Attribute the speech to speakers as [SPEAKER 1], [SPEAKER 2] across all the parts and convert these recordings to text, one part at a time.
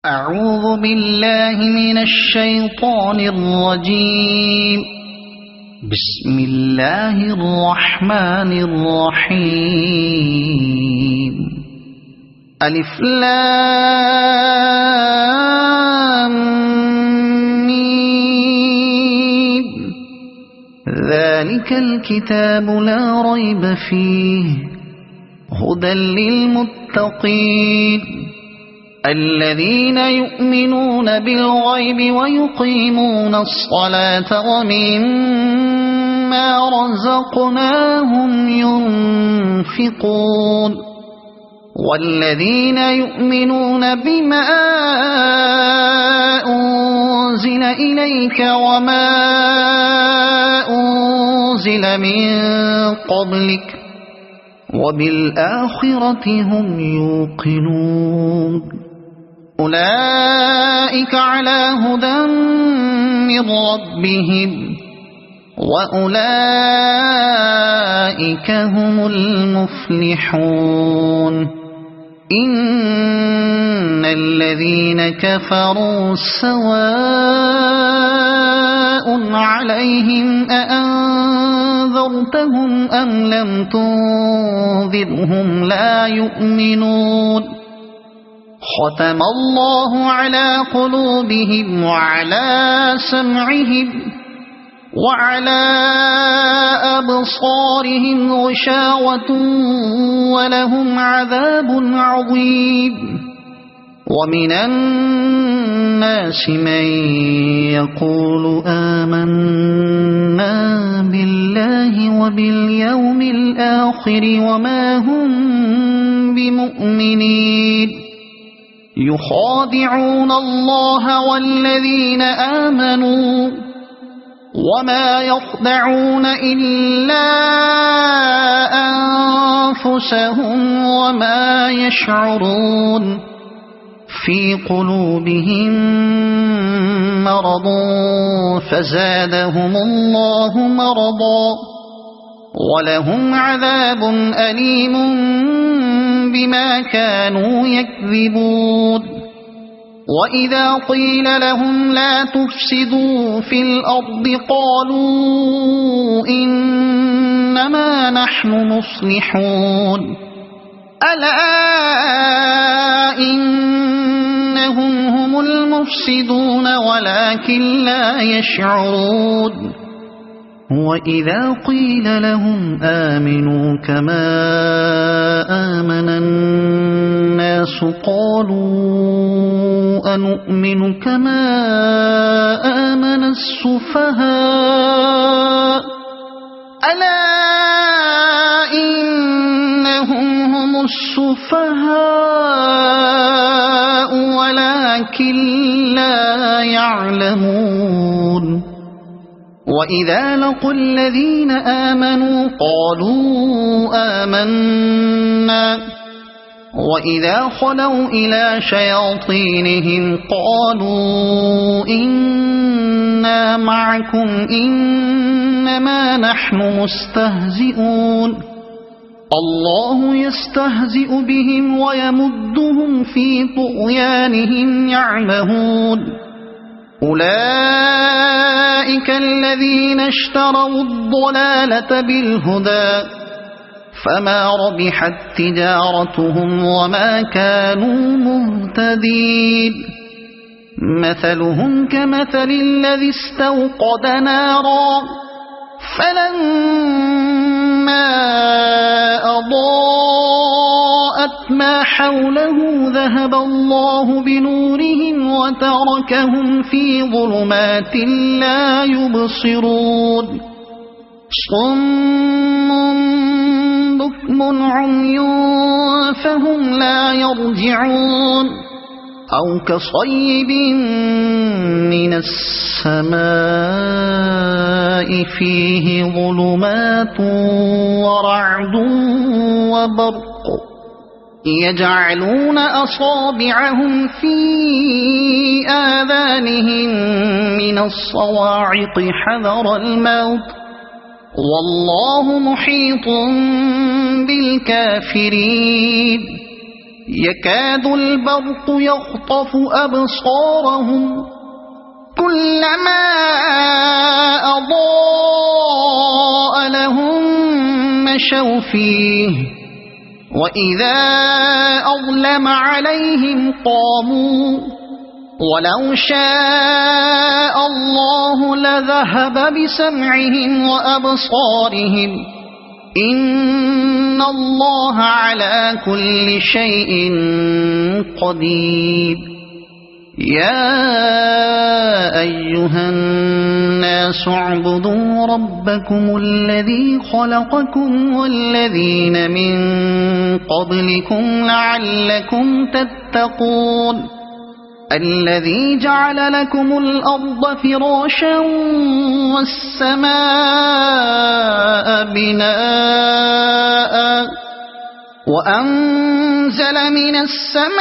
[SPEAKER 1] أعوذ بالله من الشيطان الرجيم. بسم الله الرحمن الرحيم. ألف لام ميم. ذلك الكتاب لا ريب فيه هدى للمتقين الذين يؤمنون بالغيب ويقيمون الصلاة ومما رزقناهم ينفقون والذين يؤمنون بما أنزل إليك وما أنزل من قبلك وبالآخرة هم يوقنون أولئك على هدى من ربهم وأولئك هم المفلحون. إن الذين كفروا سواء عليهم أأنذرتهم أم لم تنذرهم لا يؤمنون. ختم الله على قلوبهم وعلى سمعهم وعلى أبصارهم غشاوة ولهم عذاب عظيم. ومن الناس من يقول آمنا بالله وباليوم الآخر وما هم بمؤمنين يخادعون الله والذين آمنوا وما يخدعون إلا أنفسهم وما يشعرون. في قلوبهم مرض فزادهم الله مرضا ولهم عذاب أليم بما كانوا يكذبون. وإذا قيل لهم لا تفسدوا في الأرض قالوا إنما نحن مصلحون ألا إنهم هم المفسدون ولكن لا يشعرون. وإذا قيل لهم آمنوا كما آمن الناس قالوا أنؤمن كما آمن السفهاء ألا إنهم هم السفهاء ولكن لا يعلمون. وإذا لقوا الذين آمنوا قالوا آمنا وإذا خلوا إلى شياطينهم قالوا إنا معكم إنما نحن مستهزئون. الله يستهزئ بهم ويمدهم في طغيانهم يعمهون. أولئك الذين اشتروا الضلالة بالهدى فما ربحت تجارتهم وما كانوا مهتدين. مثلهم كمثل الذي استوقد نارا فلما أضاءت ما حوله ذهب الله بنورهم وتركهم في ظلمات لا يبصرون. صم بكم عمي فهم لا يرجعون. أو كصيب من السماء فيه ظلمات ورعد وبرق يجعلون أصابعهم في آذانهم من الصواعق حذر الموت والله محيط بالكافرين. يكاد البرق يخطف أبصارهم كلما أضاء لهم مشوا فيه وإذا أظلم عليهم قاموا ولو شاء الله لذهب بسمعهم وأبصارهم إن الله على كل شيء قدير يا أيها الناس اعبدوا ربكم الذي خلقكم والذين من قبلكم لعلكم تتقون الذي جعل لكم الأرض فراشا والسماء بناء وأنزل من السماء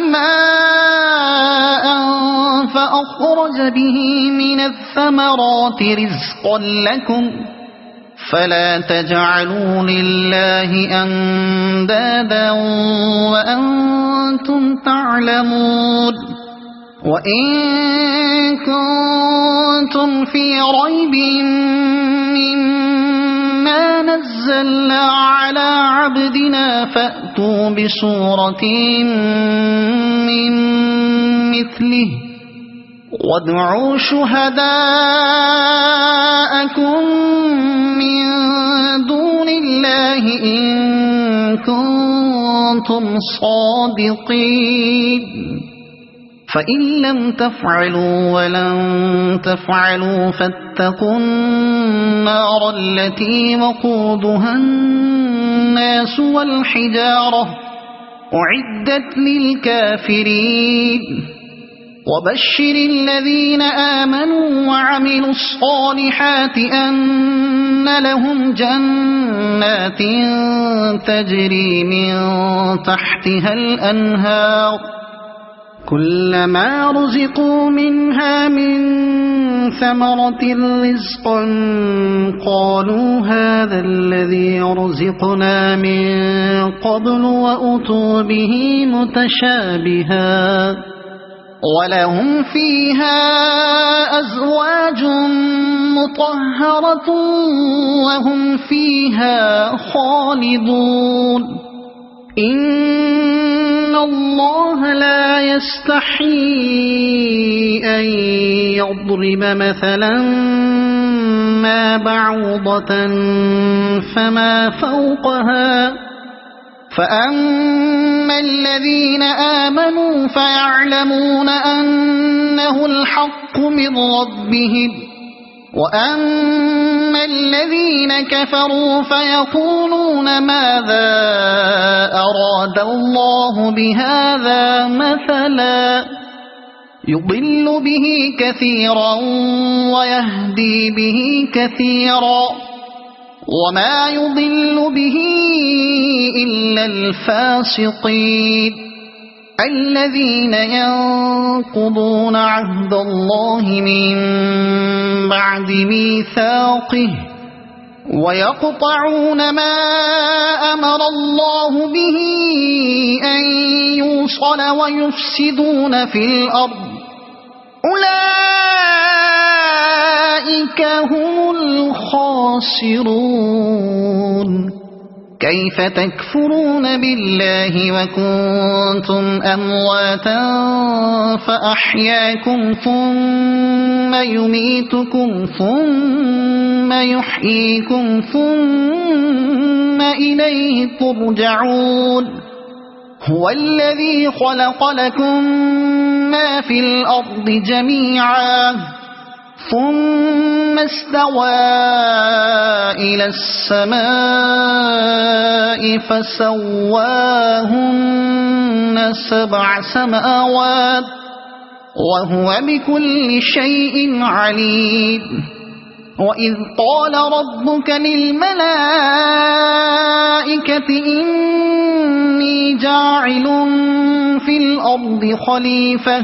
[SPEAKER 1] ماء فأخرج به من الثمرات رزقا لكم فلا تجعلوا لله أندادا وأنتم تعلمون وإن كنتم في ريب مما نزلنا على عبدنا فأتوا بسورة من مثله وادعوا شهداءكم من دون الله إن كنتم صادقين فإن لم تفعلوا ولن تفعلوا فاتقوا النار التي وقودها الناس والحجارة أعدت للكافرين وبشر الذين آمنوا وعملوا الصالحات أن لهم جنات تجري من تحتها الأنهار كلما رزقوا منها من ثمرة رزقا قالوا هذا الذي رزقنا من قبل وأتوا به متشابها ولهم فيها أزواج مطهرة وهم فيها خالدون إن الله لا يستحيي أن يضرب مثلا ما بعوضة فما فوقها فأما الذين آمنوا فيعلمون أنه الحق من ربهم وأما الذين كفروا فيقولون ماذا أراد الله بهذا مثلا يضل به كثيرا ويهدي به كثيرا وما يضل به إلا الفاسقين الذين ينقضون عهد الله من بعد ميثاقه ويقطعون ما أمر الله به أن يوصل ويفسدون في الأرض أولئك هم الخاسرون كيف تكفرون بالله وكنتم أمواتا فأحياكم ثم يميتكم ثم يحييكم ثم إليه ترجعون هو الذي خلق لكم ما في الأرض جميعا ثم استوى إلى السماء فسواهن 7 سماوات وهو بكل شيء عليم وإذ قال ربك للملائكة إني جاعل في الأرض خليفة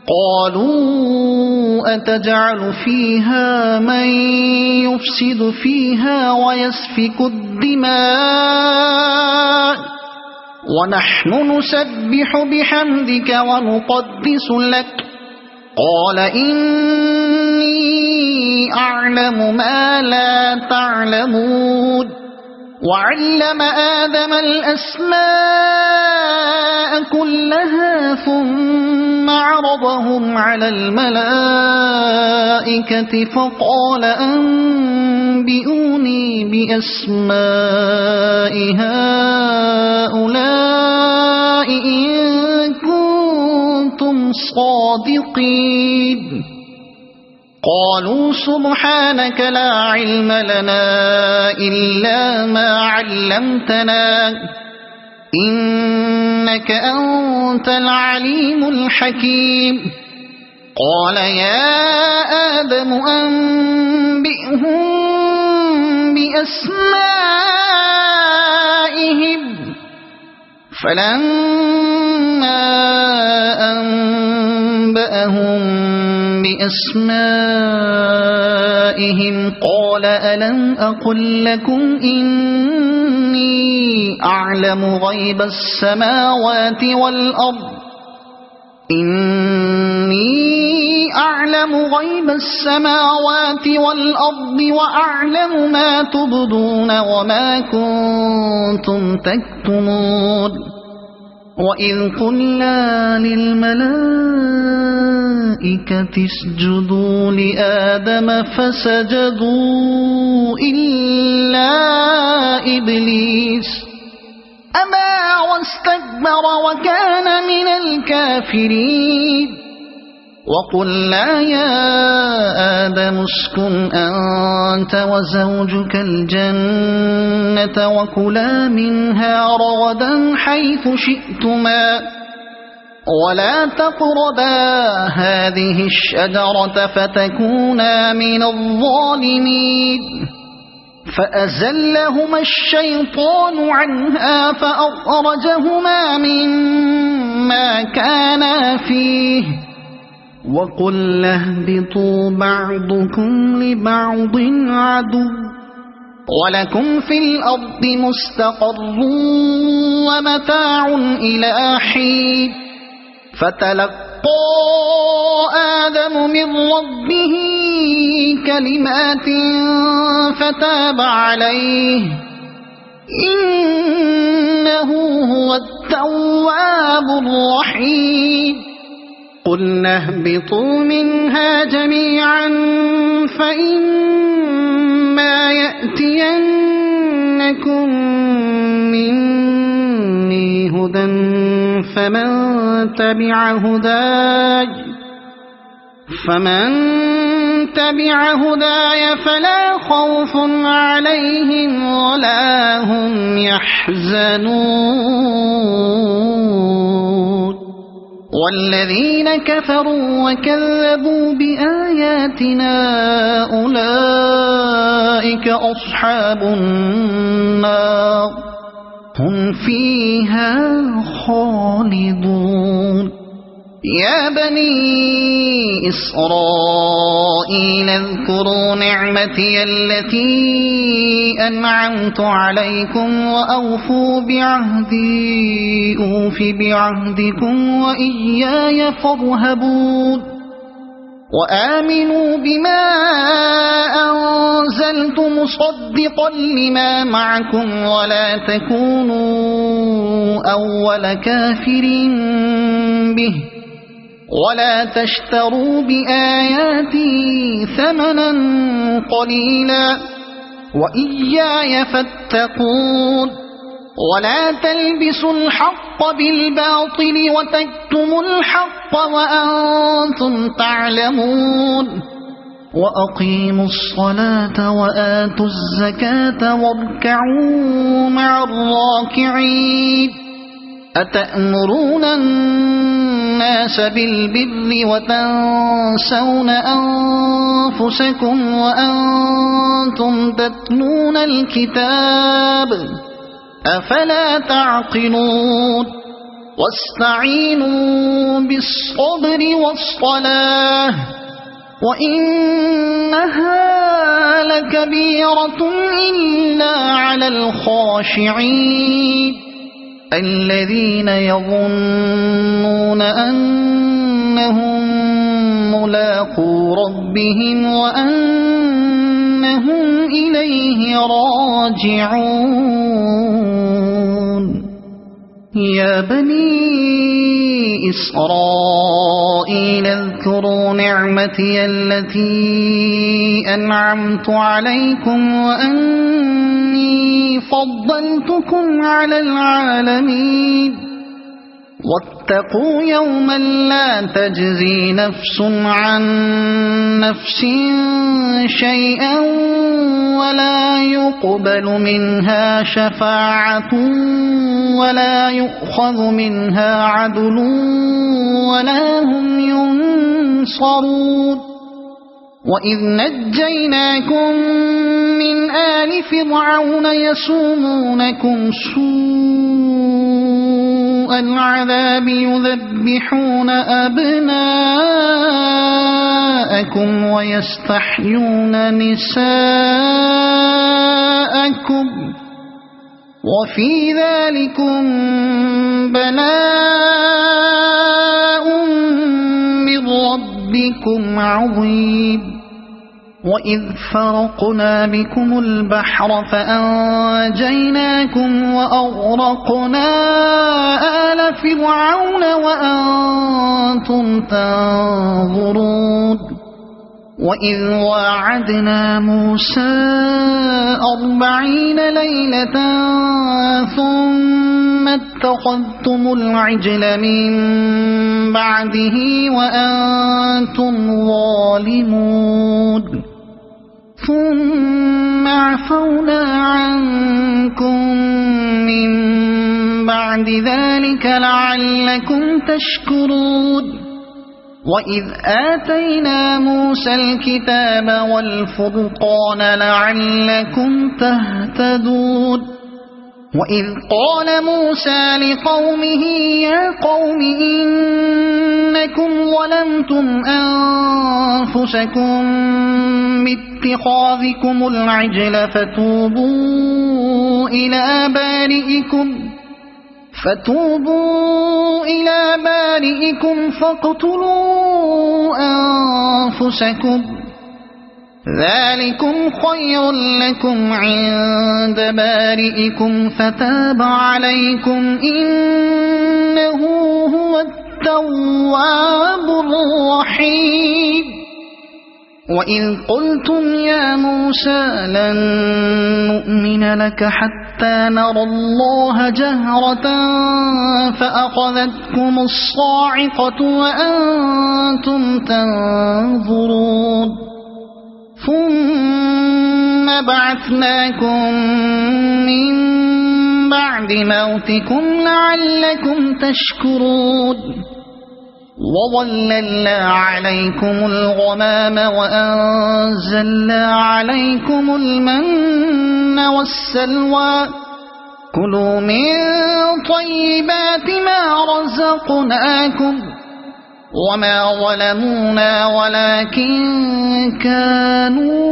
[SPEAKER 1] قالوا أتجعل فيها من يفسد فيها ويسفك الدماء ونحن نسبح بحمدك ونقدس لك قال إني أعلم ما لا تعلمون وعلم آدم الأسماء كلها ثم عرضهم على الملائكة فقال أنبئوني بأسماء هؤلاء إن كنتم صادقين قالوا سبحانك لا علم لنا إلا ما علمتنا إنك أنت العليم الحكيم قال يا آدم أنبئهم بأسمائهم فلما أنبأهم بأسمائهم قال ألم أقل لكم إني أعلم غيب السماوات والأرض وأعلم ما تبدون وما كنتم تكتمون وإذ قلنا للملائكة اسجدوا لآدم فسجدوا إلا إبليس أبى واستكبر وكان من الكافرين وقلنا يا آدم اسكن أنت وزوجك الجنة وكلا منها رغدا حيث شئتما ولا تقربا هذه الشجرة فتكونا من الظالمين فأزلهما الشيطان عنها فأخرجهما مما كانا فيه وقلنا اهبطوا بعضكم لبعض عدو ولكم في الأرض مستقر ومتاع إلى حين فتلقى آدم من ربه كلمات فتاب عليه إنه هو التواب الرحيم قلنا اهبطوا منها جميعا فإما يأتينكم مني هدى فمن تبع هداي فلا خوف عليهم ولا هم يحزنون والذين كفروا وكذبوا بآياتنا أولئك أصحاب النار هم فيها خالدون يا بني إسرائيل اذكروا نعمتي التي أنعمت عليكم وأوفوا بعهدي أوف بعهدكم وإياي فارهبون وآمنوا بما أنزلت مصدقا لما معكم ولا تكونوا أول كافر به ولا تشتروا بآياتي ثمنا قليلا وإياي فاتقون ولا تلبسوا الحق بالباطل وتكتموا الحق وأنتم تعلمون وأقيموا الصلاة وآتوا الزكاة واركعوا مع الراكعين أتأمرون الناس بالبر وتنسون أنفسكم وأنتم تتلون الكتاب أفلا تعقلون واستعينوا بالصبر والصلاة وإنها لكبيرة إلا على الخاشعين الذين يظنون أنهم ملاقو ربهم وأنهم إليه راجعون يا بني إسرائيل اذكروا نعمتي التي أنعمت عليكم وأني فضلتكم على العالمين واتقوا يوما لا تجزي نفس عن نفس شيئا ولا يقبل منها شفاعة ولا يؤخذ منها عدل ولا هم ينصرون وإذ نجيناكم من آل فرعون يسومونكم سوء العذاب يذبحون أبناءكم ويستحيون نساءكم وفي ذلكم بلاء من ربكم عظيم وإذ فرقنا بكم البحر فأنجيناكم وأغرقنا آل فرعون وأنتم تنظرون وإذ واعدنا موسى 40 ليلة ثم اتخذتم العجل من بعده وأنتم ظالمون ثم عفونا عنكم من بعد ذلك لعلكم تشكرون وإذ آتينا موسى الكتاب والفرقان لعلكم تهتدون وإذ قال موسى لقومه يا قوم إنكم ظلمتم أنفسكم باتخاذكم العجل فتوبوا إلى بارئكم فاقتلوا أنفسكم ذلكم خير لكم عند بارئكم فتاب عليكم إنه هو التواب الرحيم وإذ قلتم يا موسى لن نؤمن لك حتى نرى الله جهرة فأخذتكم الصاعقة وأنتم تنظرون ثم بعثناكم من بعد موتكم لعلكم تشكرون وظللنا عليكم الغمام وأنزلنا عليكم المن والسلوى كلوا من طيبات ما رزقناكم وما ظلمونا ولكن كانوا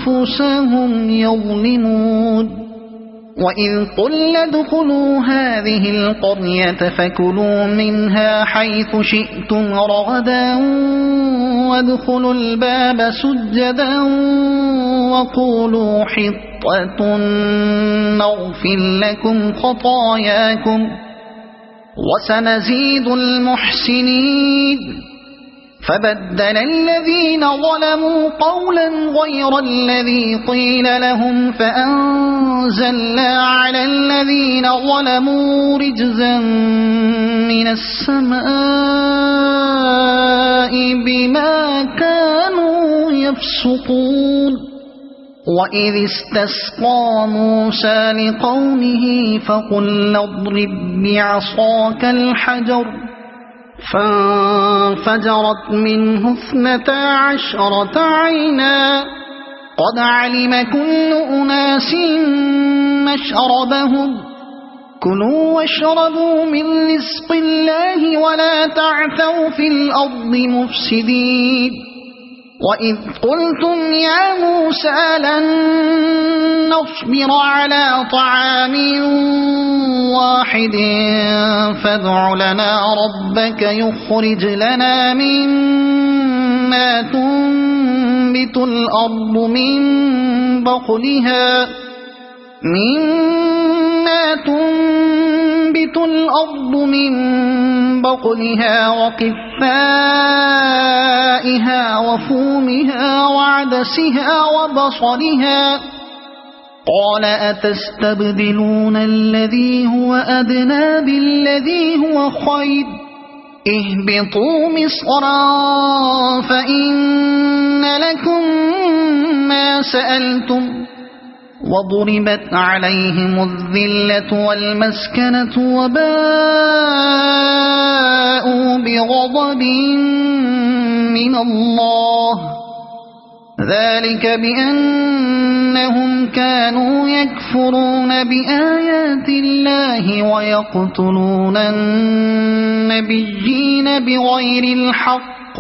[SPEAKER 1] أنفسهم يظلمون وإذ قلنا ادخلوا هذه القرية فكلوا منها حيث شئتم رغدا وادخلوا الباب سجدا وقولوا حطة نغفر لكم خطاياكم وسنزيد المحسنين فبدل الذين ظلموا قولا غير الذي قيل لهم فأنزلنا على الذين ظلموا رجزا من السماء بما كانوا يفسقون وإذ استسقى موسى لقومه فقلنا اضرب بعصاك الحجر فانفجرت منه 12 عينا قد علم كل أناس مشربهم كلوا واشربوا من رزق الله ولا تعثوا في الأرض مفسدين وإذ قلتم يا موسى لن نصبر على طعام واحد فادع لنا ربك يخرج لنا مما تنبت الأرض من بقلها وقثائها وفومها وعدسها وبصلها قال أتستبدلون الذي هو أدنى بالذي هو خير اهبطوا مصرا فإن لكم ما سألتم وضربت عليهم الذلة والمسكنة وباءوا بغضب من الله ذلك بأنهم كانوا يكفرون بآيات الله ويقتلون النبيين بغير الحق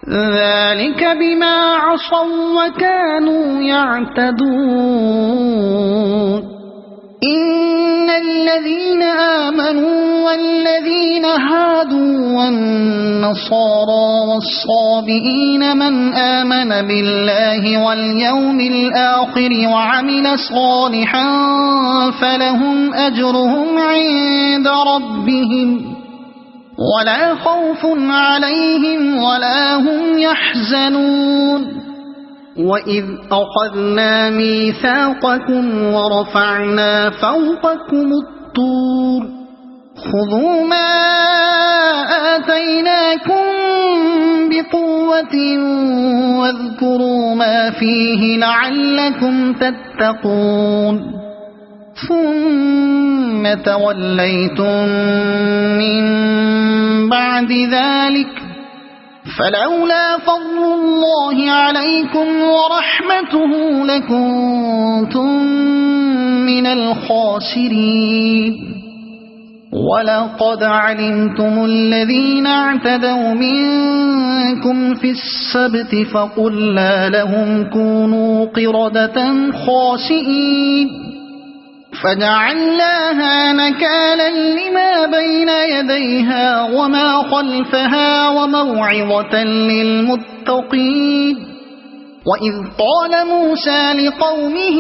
[SPEAKER 1] ذلك بما عصوا وكانوا يعتدون إن الذين آمنوا والذين هادوا والنصارى والصابئين من آمن بالله واليوم الآخر وعمل صالحا فلهم أجرهم عند ربهم ولا خوف عليهم ولا هم يحزنون وإذ أخذنا ميثاقكم ورفعنا فوقكم الطور خذوا ما آتيناكم بقوة واذكروا ما فيه لعلكم تتقون ثم توليتم من بعد ذلك فلولا فضل الله عليكم ورحمته لكنتم من الخاسرين ولقد علمتم الذين اعتدوا منكم في السبت فقلنا لهم كونوا قردة خاسئين فجعلناها نكالا لما بين يديها وما خلفها وموعظة للمتقين وإذ قال موسى لقومه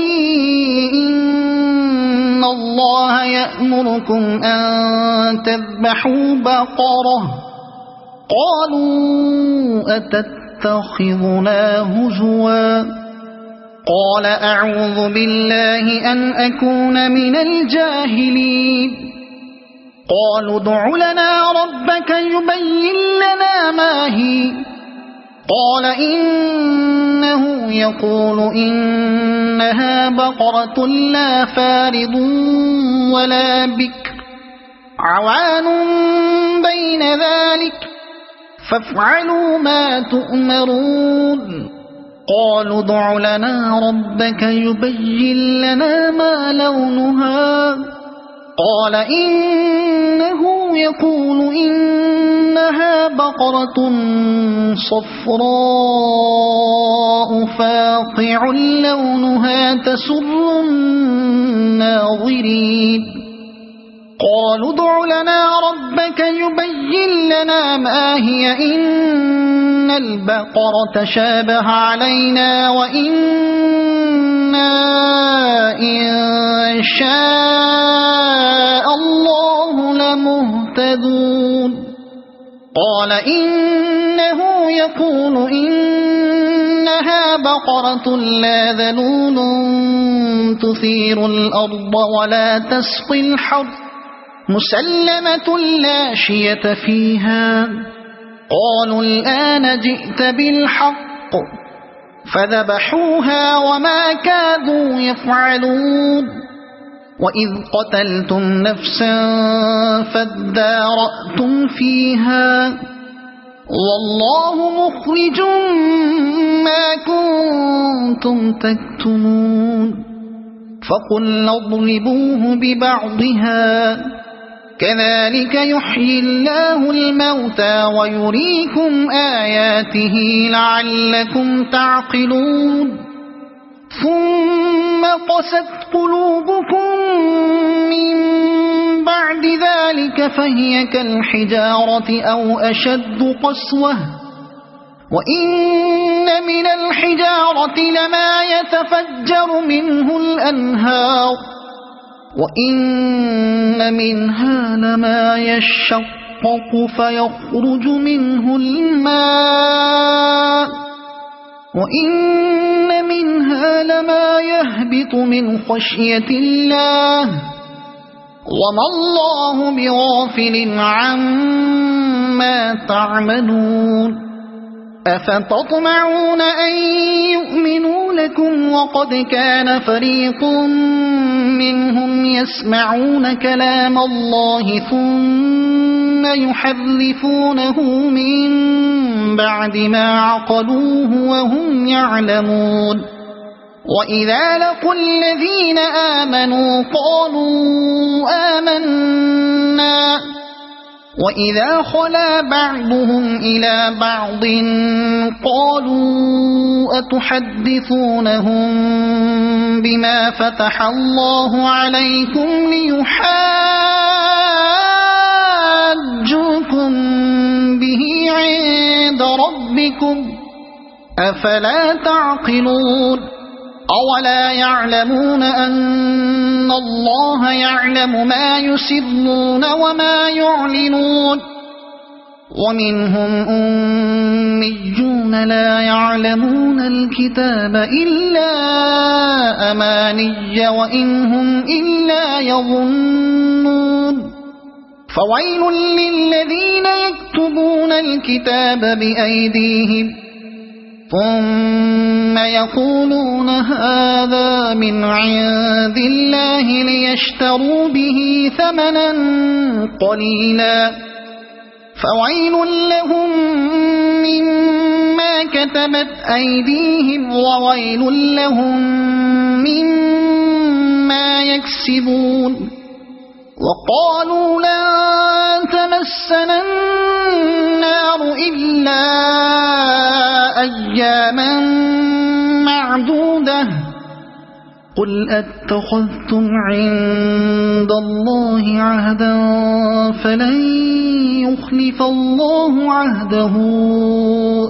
[SPEAKER 1] إن الله يأمركم أن تذبحوا بقرة قالوا أتتخذنا هزوا قال أعوذ بالله أن أكون من الجاهلين قالوا ادع لنا ربك يبين لنا ما هي قال إنه يقول إنها بقرة لا فارض ولا بكر عوان بين ذلك فافعلوا ما تؤمرون قالوا ادع لنا ربك يبين لنا ما لونها قال إنه يقول إنها بقرة صفراء فاقع لونها تسر الناظرين قالوا ادع لنا ربك يبين لنا ما هي إن البقرة شابه علينا وإنا إن شاء الله لمهتدون قال إنه يقول إنها بقرة لا ذلول تثير الأرض ولا تسقي الحرث مسلمة لا شية فيها قالوا الآن جئت بالحق فذبحوها وما كادوا يفعلون وإذ قتلتم نفسا فادارأتم فيها والله مخرج ما كنتم تكتمون فقلنا اضربوه ببعضها كذلك يحيي الله الموتى ويريكم آياته لعلكم تعقلون ثم قست قلوبكم من بعد ذلك فهي كالحجارة أو أشد قسوة وإن من الحجارة لما يتفجر منه الأنهار وإن منها لما يشقق فيخرج منه الماء وإن منها لما يهبط من خشية الله وما الله بغافل عما تعملون أفتطمعون أن يؤمنوا لكم وقد كان فريق منهم يسمعون كلام الله ثم يحرفونه من بعد ما عقلوه وهم يعلمون وإذا لقوا الذين آمنوا قالوا آمنا وإذا خلا بعضهم إلى بعض قالوا أتحدثونهم بما فتح الله عليكم ليحاجوكم به عند ربكم أفلا تعقلون أولا يعلمون أن الله يعلم ما يسرون وما يعلنون ومنهم أميون لا يعلمون الكتاب إلا أماني وإن هم إلا يظنون فويل للذين يكتبون الكتاب بأيديهم ثم يقولون هذا من عند الله ليشتروا به ثمنا قليلا فويل لهم مما كتبت أيديهم وويل لهم مما يكسبون وقالوا لن تمسنا النار إلا أياما معدودة قل أتخذتم عند الله عهدا فلن يخلف الله عهده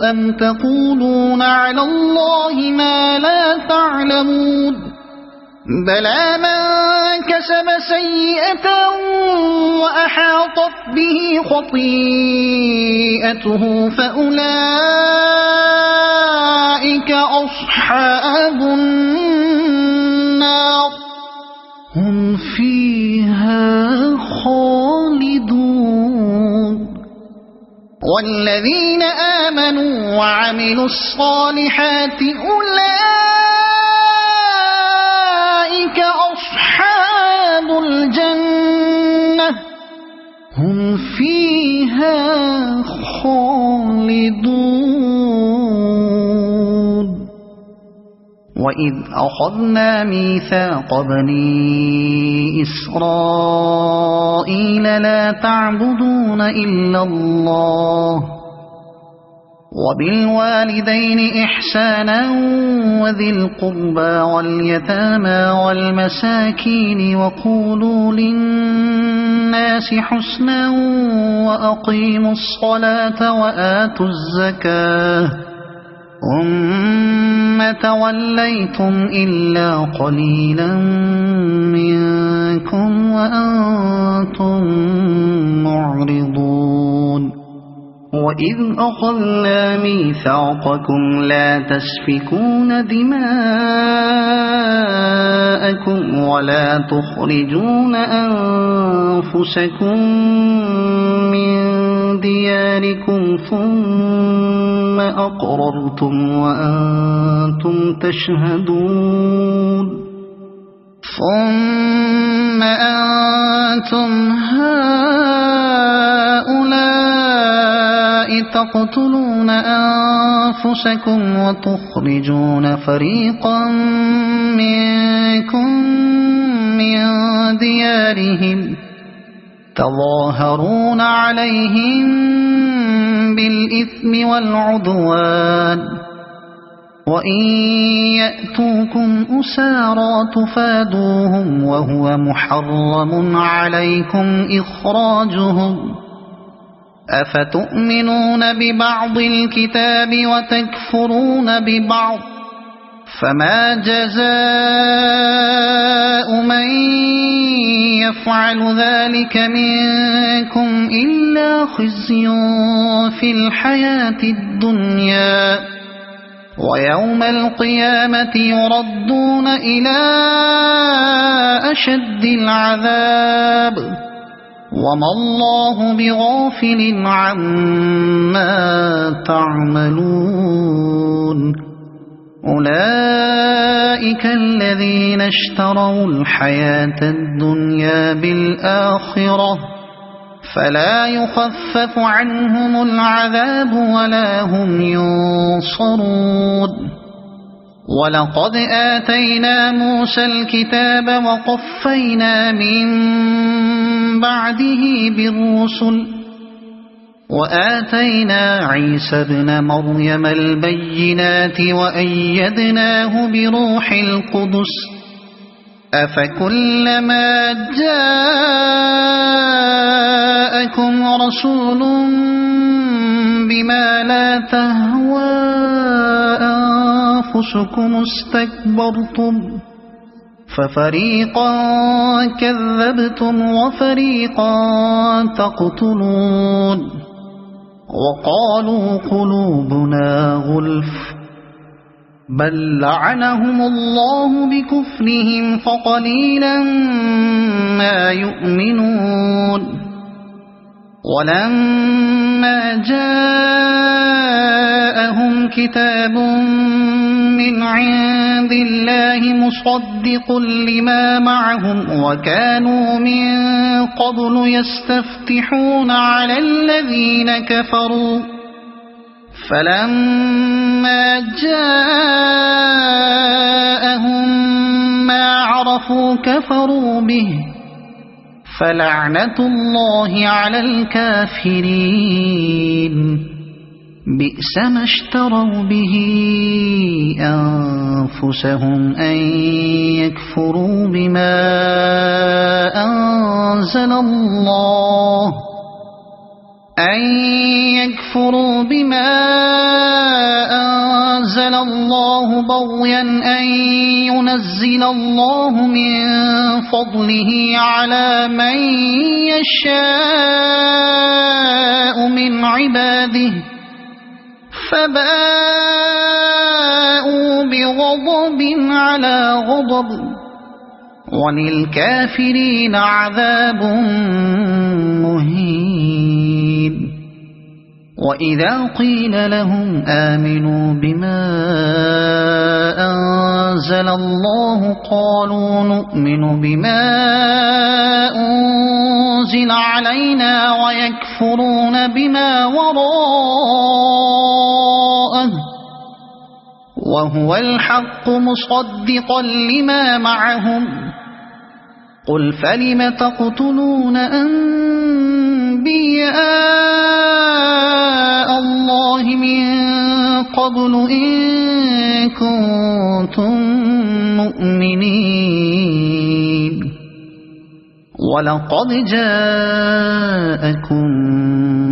[SPEAKER 1] أم تقولون على الله ما لا تعلمون بلى من كسب سيئة وأحاطت به خطيئته فأولئك أصحاب النار هم فيها خالدون والذين آمنوا وعملوا الصالحات أولئك أصحاب الجنة هم فيها خالدون وإذ أخذنا ميثاق بني إسرائيل لا تعبدون إلا الله وبالوالدين إحسانا وذي القربى واليتامى والمساكين وقولوا للناس حسنا وأقيموا الصلاة وآتوا الزكاة ثم توليتم إلا قليلا منكم وأنتم معرضون وإذ أخذنا ميثاقكم لا تسفكون دماءكم ولا تخرجون أنفسكم من دياركم ثم أقررتم وأنتم تشهدون ثم أنتم هؤلاء تقتلون أنفسكم وتخرجون فريقا منكم من ديارهم تظاهرون عليهم بالإثم والعدوان وإن يأتوكم أسارى تفادوهم وهو محرم عليكم إخراجهم أفتؤمنون ببعض الكتاب وتكفرون ببعض فما جزاء من يفعل ذلك منكم إلا خزي في الحياة الدنيا ويوم القيامة يردون إلى أشد العذاب وما الله بغافل عما تعملون أولئك الذين اشتروا الحياة الدنيا بالآخرة فلا يخفف عنهم العذاب ولا هم ينصرون ولقد آتينا موسى الكتاب وقفينا من بعده بالرسل وآتينا عيسى ابن مريم البينات وأيدناه بروح القدس أفكلما جاءكم رسول بما لا تهوى أنفسكم استكبرتم ففريقا كذبتم وفريقا تقتلون وقالوا قلوبنا غلف بل لعنهم الله بكفرهم فقليلا ما يؤمنون ولما جاءهم كتاب من عند الله مصدق لما معهم وكانوا من قبل يستفتحون على الذين كفروا فلما جاءهم ما عرفوا كفروا به فلعنة الله على الكافرين بئس ما اشتروا به أنفسهم أن يكفروا بما أنزل الله بغيا أن ينزل الله من فضله على من يشاء من عباده فباءوا بغضب على غضب وللكافرين عذاب مهين وإذا قيل لهم آمنوا بما أنزل الله قالوا نؤمن بما أنزل علينا ويكفرون بما وراءه وهو الحق مصدقا لما معهم قل فلم تقتلون أنبياء الله من قبل إن كنتم مؤمنين ولقد جاءكم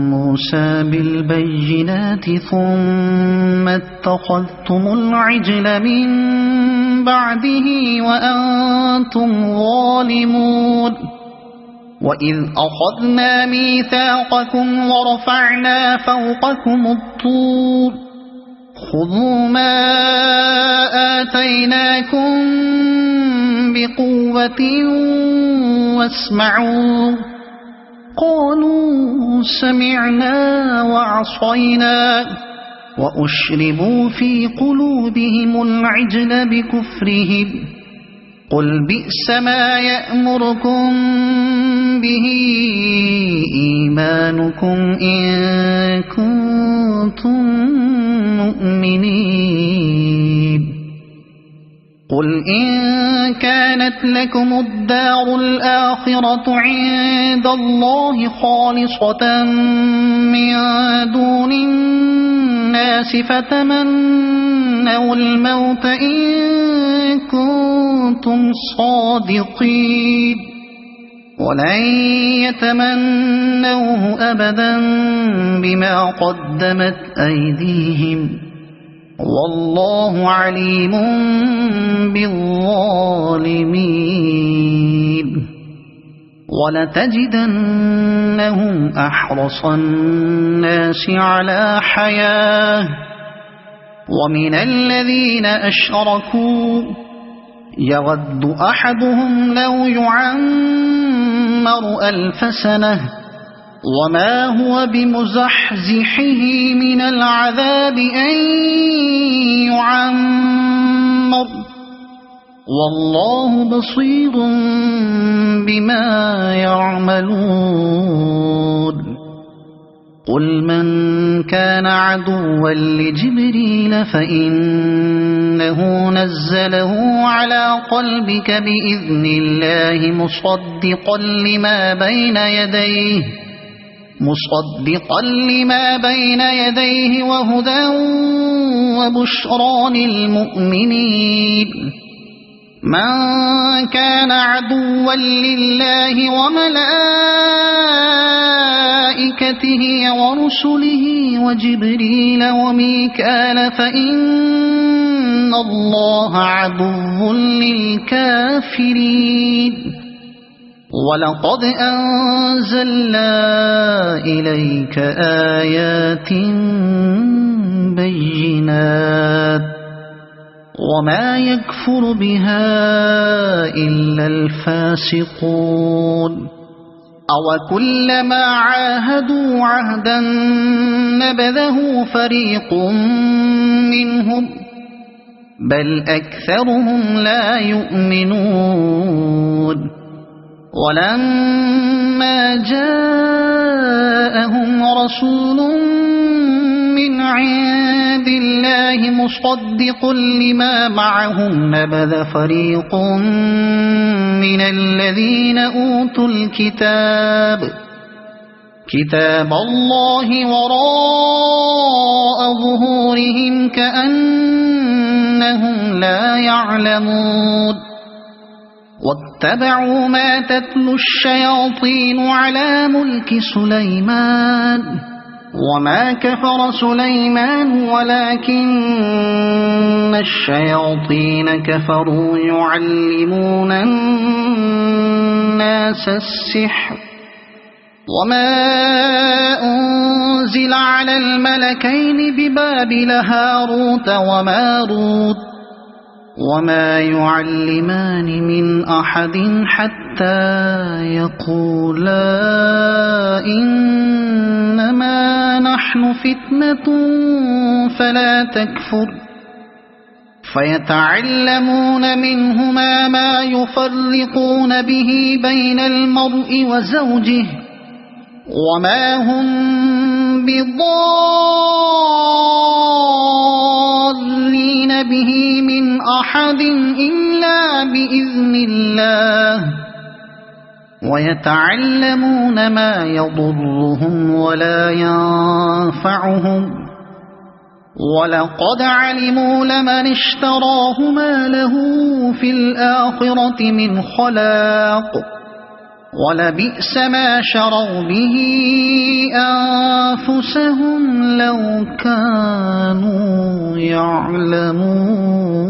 [SPEAKER 1] موسى بالبينات ثم اتخذتم العجل من بعده وأنتم ظالمون وإذ أخذنا ميثاقكم ورفعنا فوقكم الطور خذوا ما آتيناكم بقوة واسمعوا قالوا سمعنا وعصينا وأشربوا في قلوبهم العجل بكفرهم قل بئس ما يأمركم به إيمانكم إن كنتم مؤمنين قل إن كان كانت لكم الدار الآخرة عند الله خالصة من دون الناس فتمنوا الموت إن كنتم صادقين ولن يتمنوه أبدا بما قدمت أيديهم والله عليم بالظالمين ولتجدنهم أحرص الناس على حياة ومن الذين أشركوا يود أحدهم لو يعمر 1000 سنة وما هو بمزحزحه من العذاب أن يعمر والله بصير بما يعملون قل من كان عدوا لجبريل فإنه نزله على قلبك بإذن الله مصدقا لما بين يديه وهدى وبشرى للمؤمنين من كان عدوا لله وملائكته ورسله وجبريل وميكال فإن الله عدو للكافرين ولقد أنزلنا إليك آيات بينات وما يكفر بها إلا الفاسقون أوكلما عاهدوا عهدا نبذه فريق منهم بل أكثرهم لا يؤمنون ولما جاءهم رسول من عند الله مصدق لما معهم نبذ فريق من الذين أوتوا كتاب الله وراء ظهورهم كأنهم لا يعلمون واتبعوا ما تتلو الشياطين على ملك سليمان وما كفر سليمان ولكن الشياطين كفروا يعلمون الناس السحر وما أنزل على الملكين ببابل هاروت وماروت وما يعلمان من أحد حتى يقولا إنما نحن فتنة فلا تكفر فيتعلمون منهما ما يفرقون به بين المرء وزوجه وما هم بضارين به من أحد إلا بإذن الله ويتعلمون ما يضرهم ولا ينفعهم ولقد علموا لمن اشتراه ما له في الآخرة من خلاق ولبئس ما شروا به أنفسهم لو كانوا يعلمون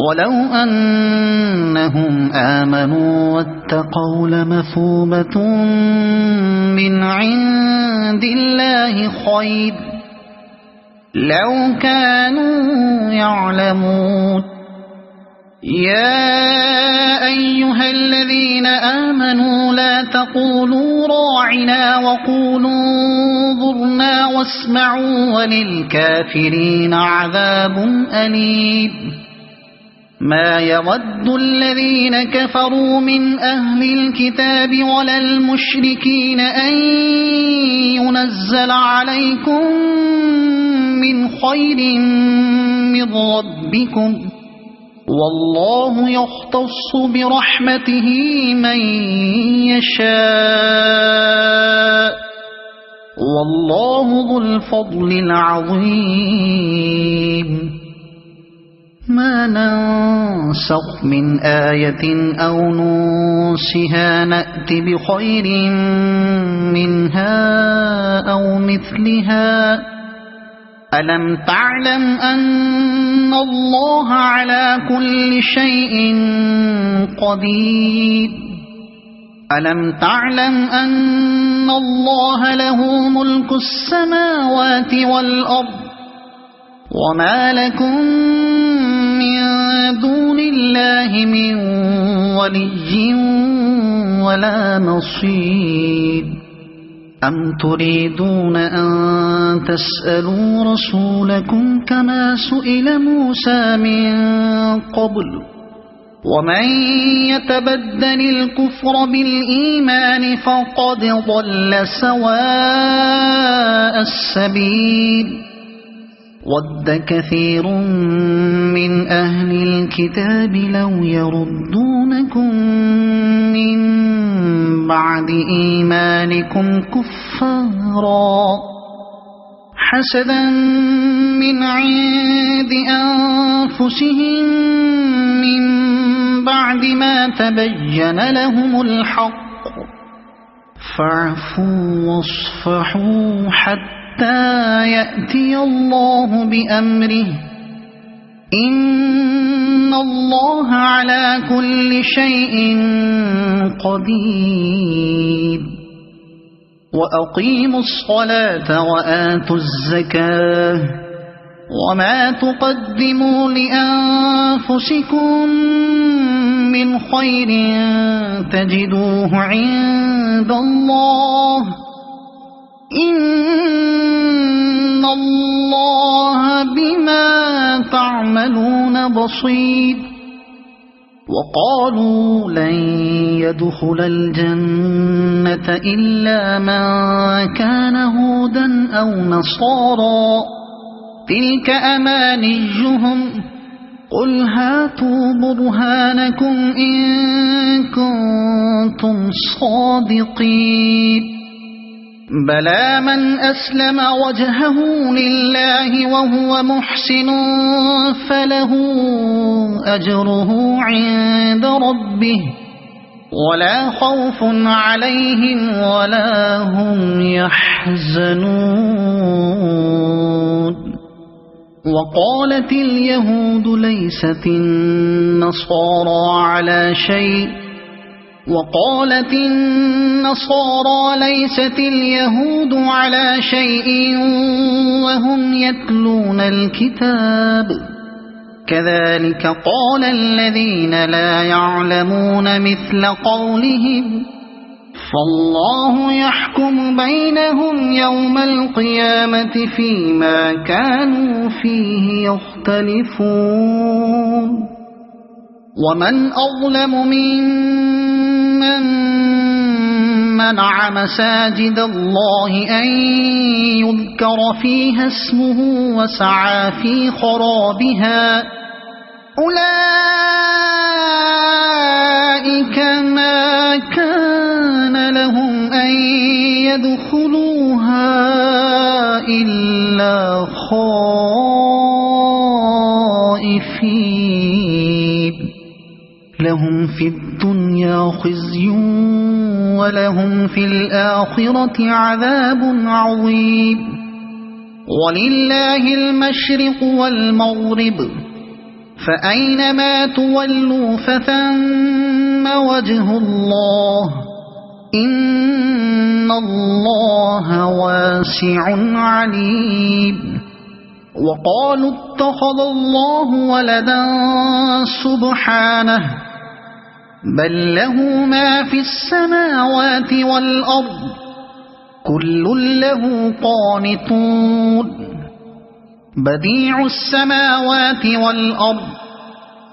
[SPEAKER 1] ولو أنهم آمنوا واتقوا لمثوبة من عند الله خير لو كانوا يعلمون يا أيها الذين آمنوا لا تقولوا راعنا وقولوا انظرنا واسمعوا وللكافرين عذاب أليم ما يود الذين كفروا من أهل الكتاب ولا المشركين أن ينزل عليكم من خير من ربكم والله يختص برحمته من يشاء والله ذو الفضل العظيم ما ننسخ من آية أو ننسها نأت بخير منها أو مثلها ألم تعلم أن الله على كل شيء قدير ألم تعلم أن الله له ملك السماوات والأرض وما لكم من دون الله من ولي ولا نصير أم تريدون أن تسألوا رسولكم كما سئل موسى من قبل ومن يتبدل الكفر بالإيمان فقد ضل سواء السبيل ود كثير من أهل الكتاب لو يردونكم من بعد إيمانكم كفارا حسدا من عند أنفسهم من بعد ما تبين لهم الحق فاعفوا واصفحوا حتى يأتي الله بأمره إن الله على كل شيء قدير وأقيموا الصلاة وآتوا الزكاة وما تقدموا لأنفسكم من خير تجدوه عند الله إن الله بما تعملون بصير وقالوا لن يدخل الجنة إلا من كان هودا أو نصارى تلك أمانيهم قل هاتوا برهانكم إن كنتم صادقين بلى من أسلم وجهه لله وهو محسن فله أجره عند ربه ولا خوف عليهم ولا هم يحزنون وقالت اليهود ليست النصارى على شيء وقالت النصارى ليست اليهود على شيء وهم يتلون الكتاب كذلك قال الذين لا يعلمون مثل قولهم فالله يحكم بينهم يوم القيامة فيما كانوا فيه يختلفون ومن أظلم ممن منع مساجد الله أن يذكر فيها اسمه وسعى في خرابها أولئك ما كان لهم أن يدخلوها إلا خائفين لهم في الدنيا خزي ولهم في الآخرة عذاب عظيم ولله المشرق والمغرب فأينما تولوا فثم وجه الله إن الله واسع عليم وقالوا اتخذ الله ولدا سبحانه بل له ما في السماوات والأرض كل له قانتون بديع السماوات والأرض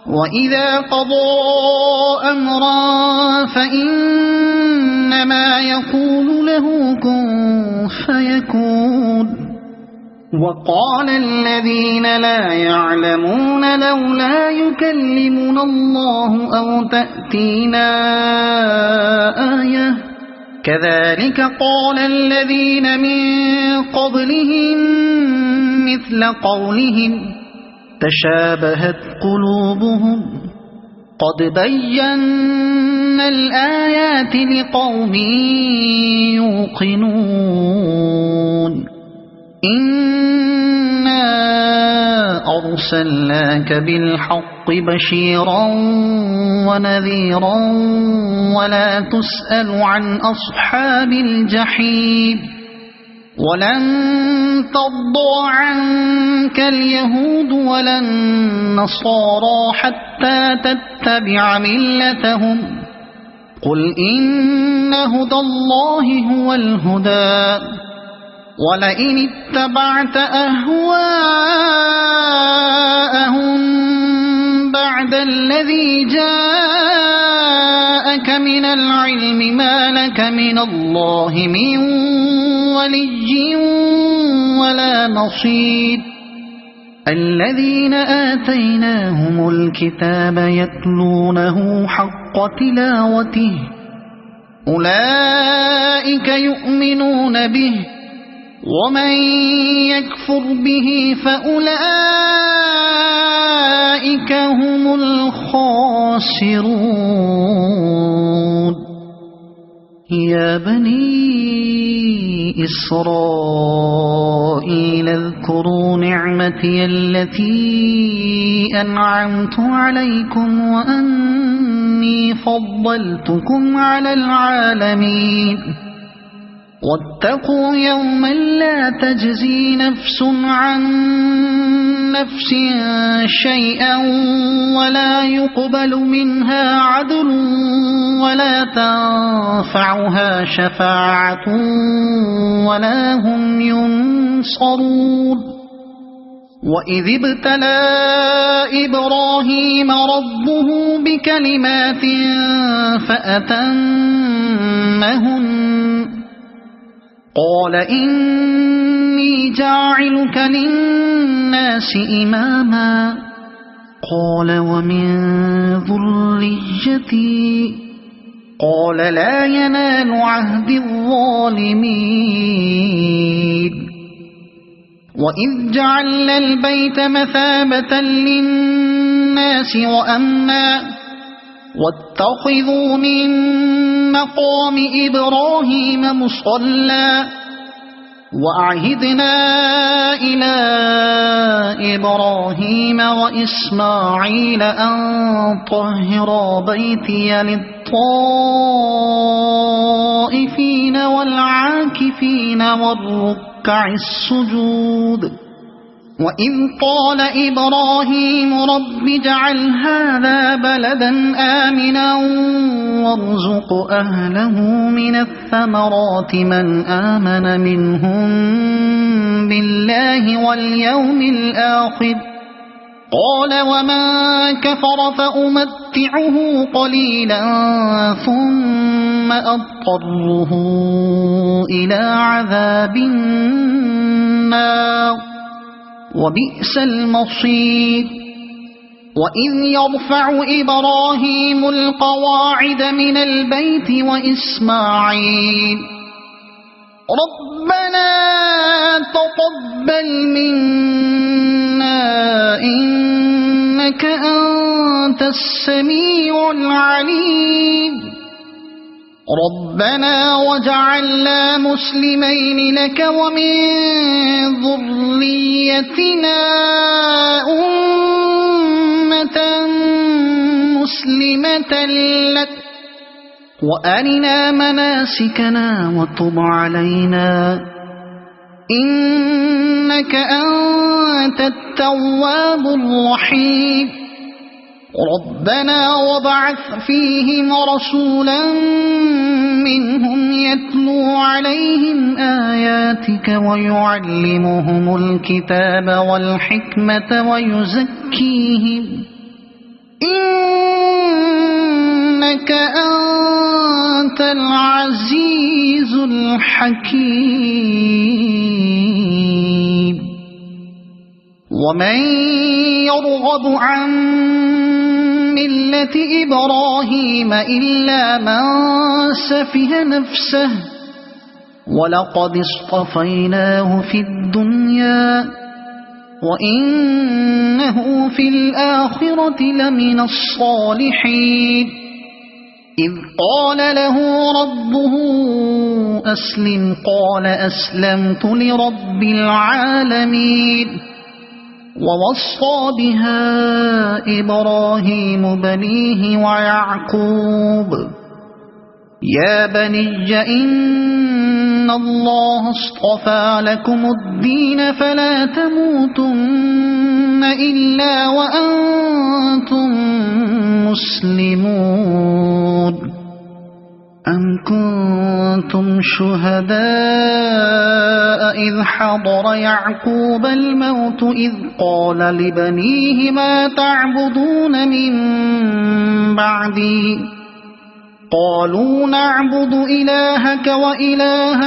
[SPEAKER 1] وإذا قضى أمرا فإنما يقول له كن فيكون وقال الذين لا يعلمون لولا يكلمنا الله أو تأتينا آية كذلك قال الذين من قبلهم مثل قولهم تشابهت قلوبهم قد بينا الآيات لقوم يوقنون إنا أرسلناك بالحق بشيرا ونذيرا ولا تسأل عن أصحاب الجحيم ولن ترضى عنك اليهود ولا النصارى حتى تتبع ملتهم قل إن هدى الله هو الهدى ولئن اتبعت أهواءهم بعد الذي جاءك من العلم ما لك من الله من ولي ولا نصير الذين آتيناهم الكتاب يتلونه حق تلاوته أولئك يؤمنون به ومن يكفر به فأولئك هم الخاسرون يا بني إسرائيل اذكروا نعمتي التي أنعمت عليكم وأني فضلتكم على العالمين واتقوا يوما لا تجزي نفس عن نفس شيئا ولا يقبل منها عدل ولا تنفعها شفاعة ولا هم ينصرون وإذ ابتلى إبراهيم ربه بكلمات فأتمهن قال إني جاعلك للناس إماما قال ومن ذريتي قال لا ينال عهد الظالمين وإذ جعلنا البيت مثابة للناس وأمنا واتخذوا من مقام إبراهيم مصلى وأعهدنا إلى إبراهيم وإسماعيل أن طهرا بيتي للطائفين والعاكفين والركع السجود وإذ قال إبراهيم رب اجعل هذا بلدا آمنا وارزق أهله من الثمرات من آمن منهم بالله واليوم الآخر قال ومن كفر فأمتعه قليلا ثم أضطره إلى عذاب النار وبئس المصير وإذ يرفع إبراهيم القواعد من البيت وإسماعيل ربنا تقبل منا إنك أنت السميع العليم ربنا وجعلنا مسلمين لك ومن ذريتنا أمة مسلمة لك وأرنا مناسكنا وتب علينا إنك أنت التواب الرحيم ربنا وابعث فيهم رسولا منهم يتلو عليهم آياتك ويعلمهم الكتاب والحكمة ويزكيهم إنك أنت العزيز الحكيم ومن يرغب عن ملة إبراهيم إلا من سفه نفسه ولقد اصطفيناه في الدنيا وإنه في الآخرة لمن الصالحين إذ قال له ربه أسلم قال أسلمت لرب العالمين ووصى بها إبراهيم بنيه ويعقوب يا بني إن الله اصطفى لكم الدين فلا تموتن إلا وأنتم مسلمون أم كنتم شهداء إذ حضر يعقوب الموت إذ قال لبنيه ما تعبدون من بعدي قالوا نعبد إلهك وإله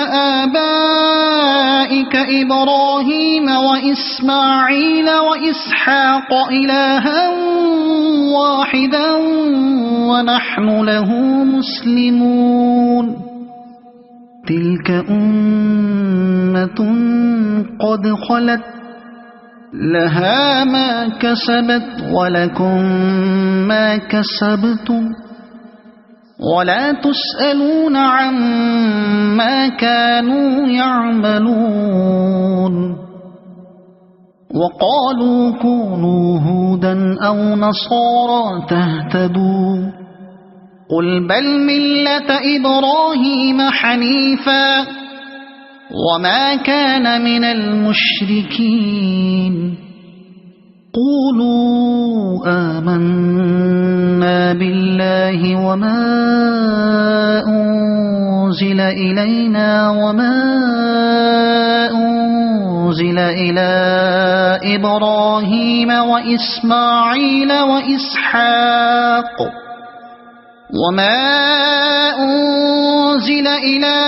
[SPEAKER 1] آبائك إبراهيم وإسماعيل وإسحاق إلها واحدا ونحن له مسلمون تلك أمة قد خلت لها ما كسبت ولكم ما كسبتم ولا تسألون عما كانوا يعملون وقالوا كونوا هودا أو نصارى تهتدوا قل بل ملة إبراهيم حنيفا وما كان من المشركين قولوا آمنا بالله وما أنزل إلينا وما أنزل إلى إبراهيم وإسماعيل وإسحاق وما أنزل إلى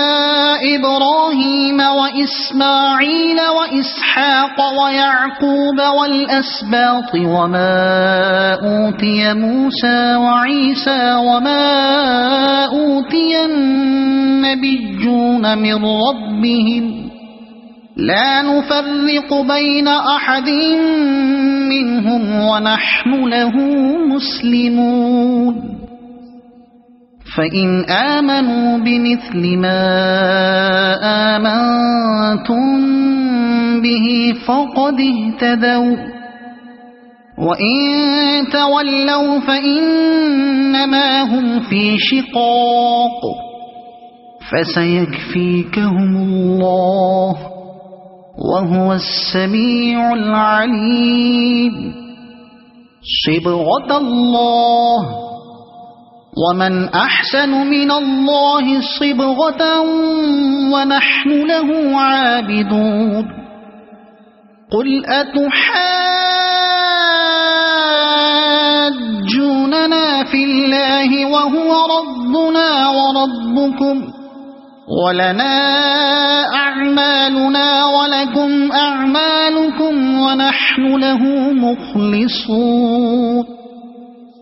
[SPEAKER 1] إبراهيم وإسماعيل وإسحاق ويعقوب والأسباط وما أوتي موسى وعيسى وما أوتي النبيون من ربهم لا نفرق بين أحد منهم ونحن له مسلمون فإن آمنوا بمثل ما آمنتم به فقد اهتدوا وإن تولوا فإنما هم في شقاق فسيكفيكهم الله وهو السميع العليم صبغة الله ومن أحسن من الله صبغة ونحن له عابدون قل أتحاجوننا في الله وهو ربنا وربكم ولنا أعمالنا ولكم أعمالكم ونحن له مخلصون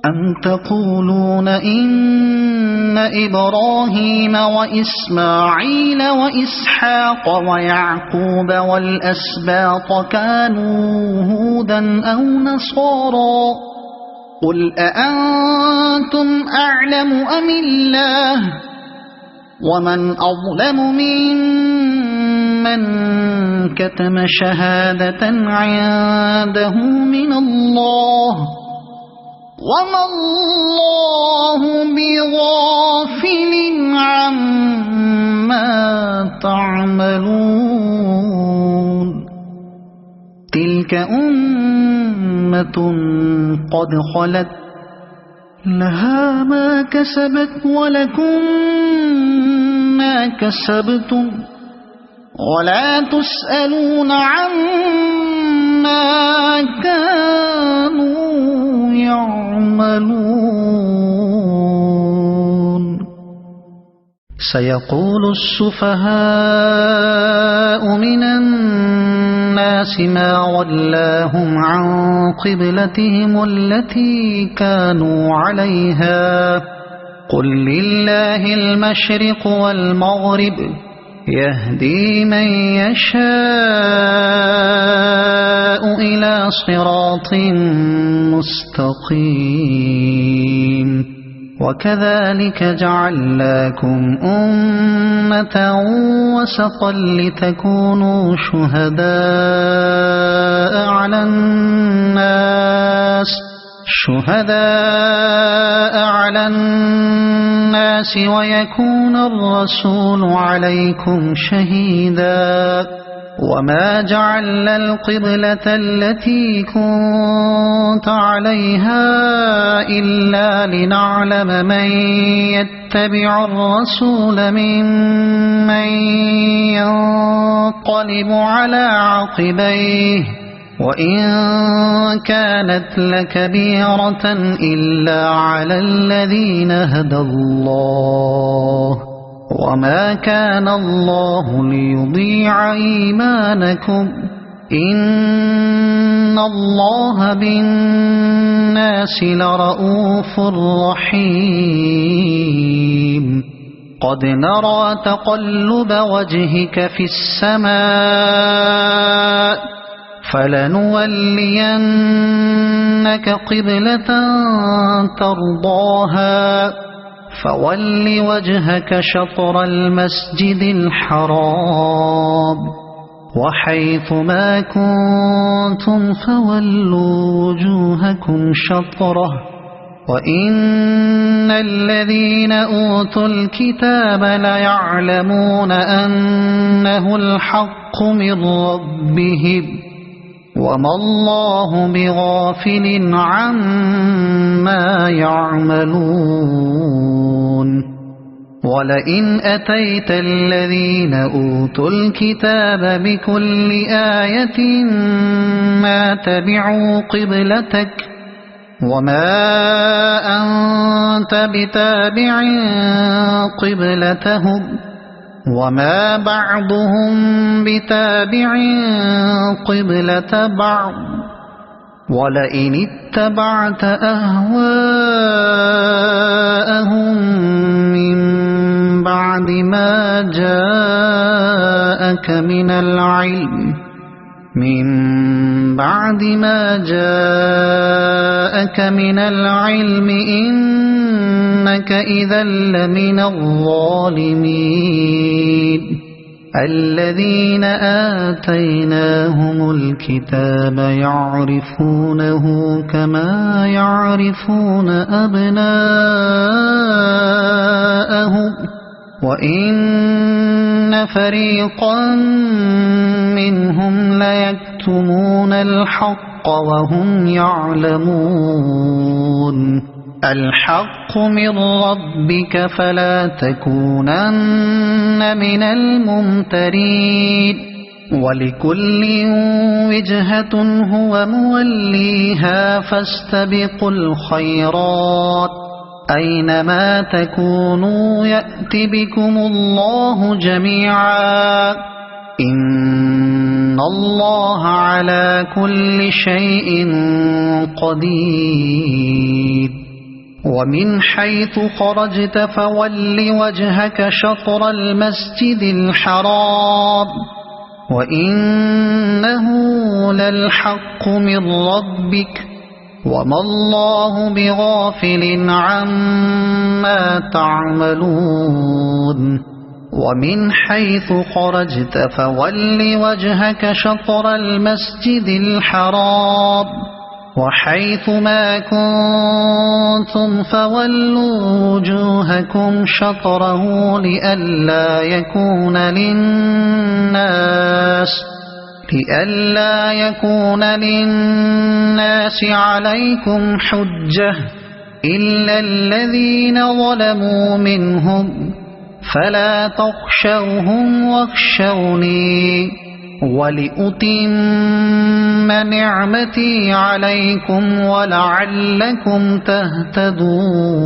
[SPEAKER 1] أم تقولون إن إبراهيم وإسماعيل وإسحاق ويعقوب والأسباط كانوا هودا أو نصارى قل أأنتم أعلم أم الله ومن أظلم ممن كتم شهادة عنده من الله وما الله بغافل عما تعملون تلك أمة قد خلت لها ما كسبت ولكم ما كسبتم ولا تسألون عما كانوا يعملون سيقول السفهاء من الناس ما ولاهم عن قبلتهم التي كانوا عليها قل لله المشرق والمغرب يهدي من يشاء إلى صراط مستقيم وكذلك جعلناكم أمة وسطا لتكونوا شهداء على الناس ويكون الرسول عليكم شهيدا وما جعلنا القبلة التي كنت عليها إلا لنعلم من يتبع الرسول ممن ينقلب على عقبيه وإن كانت لكبيرة إلا على الذين هدى الله وما كان الله ليضيع إيمانكم إن الله بالناس لرؤوف رحيم قد نرى تقلب وجهك في السماء فلنولينك قبلة ترضاها فول وجهك شطر المسجد الحرام وحيث ما كنتم فولوا وجوهكم شطره وإن الذين أوتوا الكتاب ليعلمون أنه الحق من ربهم وما الله بغافل عما يعملون ولئن أتيت الذين أوتوا الكتاب بكل آية ما تبعوا قبلتك وما أنت بتابع قبلتهم وما بعضهم بتابع قبلة بعض ولئن اتبعت أهواءهم من بعد ما جاءك من العلم إنك إذا لمن الظالمين الذين آتيناهم الكتاب يعرفونه كما يعرفون أبناءهم وإن فريقا منهم ليكتمون الحق وهم يعلمون الحق من ربك فلا تكونن من الممترين ولكل وجهة هو موليها فاستبقوا الخيرات أينما تكونوا يأت بكم الله جميعا إن الله على كل شيء قدير ومن حيث خرجت فول وجهك شطر المسجد الحرام وإنه للحق من ربك وما الله بغافل عما تعملون ومن حيث خرجت فول وجهك شطر المسجد الحرام وحيث ما كنتم فولوا وجوهكم شطره لئلا يكون للناس عليكم حجة إلا الذين ظلموا منهم فلا تخشوهم واخشوني ولأتم نعمتي عليكم ولعلكم تهتدون